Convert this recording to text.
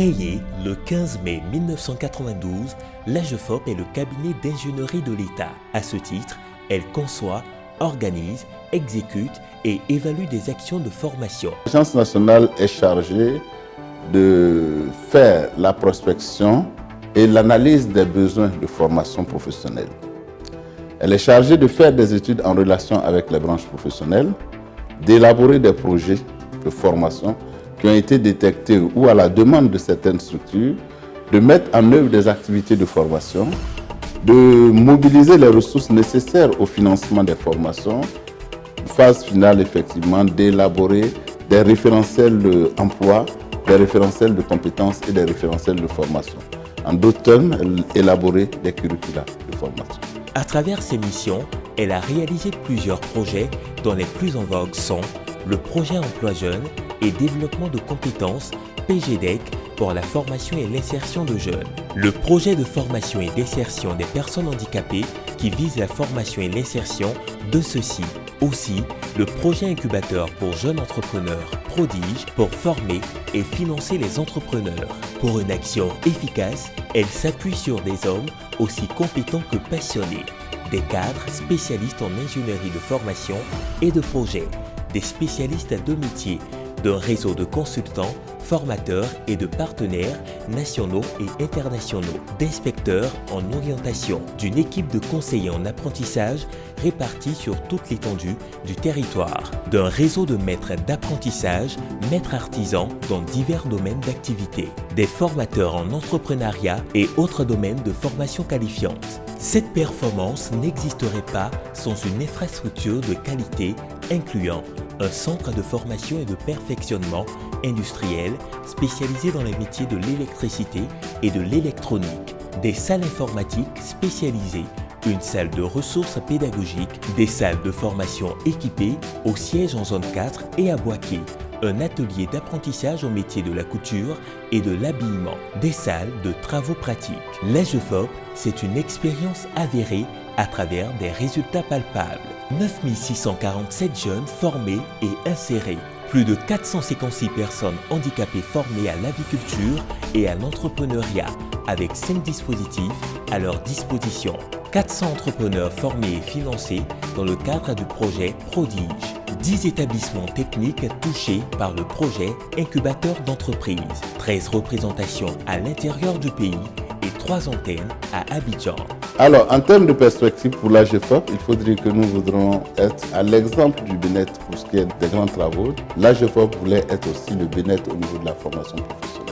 Créée le 15 mai 1992, l'AGEFOP est le cabinet d'ingénierie de l'État. À ce titre, elle conçoit, organise, exécute et évalue des actions de formation. L'Agence nationale est chargée de faire la prospection et l'analyse des besoins de formation professionnelle. Elle est chargée de faire des études en relation avec les branches professionnelles, d'élaborer des projets de formation qui ont été détectés ou à la demande de certaines structures, de mettre en œuvre des activités de formation, de mobiliser les ressources nécessaires au financement des formations. Phase finale, effectivement, d'élaborer des référentiels d'emploi, des référentiels de compétences et des référentiels de formation. En d'autres termes, élaborer des curricula de formation. À travers ses missions, elle a réalisé plusieurs projets dont les plus en vogue sont le projet Emploi Jeune et développement de compétences PGDEC pour la formation et l'insertion de jeunes. Le projet de formation et d'insertion des personnes handicapées qui vise la formation et l'insertion de ceux-ci. Aussi, le projet incubateur pour jeunes entrepreneurs Prodige pour former et financer les entrepreneurs. Pour une action efficace, elle s'appuie sur des hommes aussi compétents que passionnés, des cadres spécialistes en ingénierie de formation et de projet, des spécialistes de métiers, d'un réseau de consultants, formateurs et de partenaires nationaux et internationaux, d'inspecteurs en orientation, d'une équipe de conseillers en apprentissage répartie sur toute l'étendue du territoire, d'un réseau de maîtres d'apprentissage, maîtres artisans dans divers domaines d'activité, des formateurs en entrepreneuriat et autres domaines de formation qualifiante. Cette performance n'existerait pas sans une infrastructure de qualité incluant un centre de formation et de perfectionnement industriel spécialisé dans les métiers de l'électricité et de l'électronique, des salles informatiques spécialisées, une salle de ressources pédagogiques, des salles de formation équipées au siège en zone 4 et à Boaké, un atelier d'apprentissage au métier de la couture et de l'habillement, des salles de travaux pratiques. L'AGEFOP, c'est une expérience avérée à travers des résultats palpables. 9647 jeunes formés et insérés. Plus de 456 personnes handicapées formées à l'aviculture et à l'entrepreneuriat, avec 5 dispositifs à leur disposition. 400 entrepreneurs formés et financés dans le cadre du projet Prodige. 10 établissements techniques touchés par le projet Incubateur d'entreprise. 13 représentations à l'intérieur du pays et 3 antennes à Abidjan. Alors, en termes de perspective pour l'AGEFOP, il faudrait que nous voudrions être à l'exemple du BNET pour ce qui est des grands travaux. L'AGEFOP voulait être aussi le BNET au niveau de la formation professionnelle.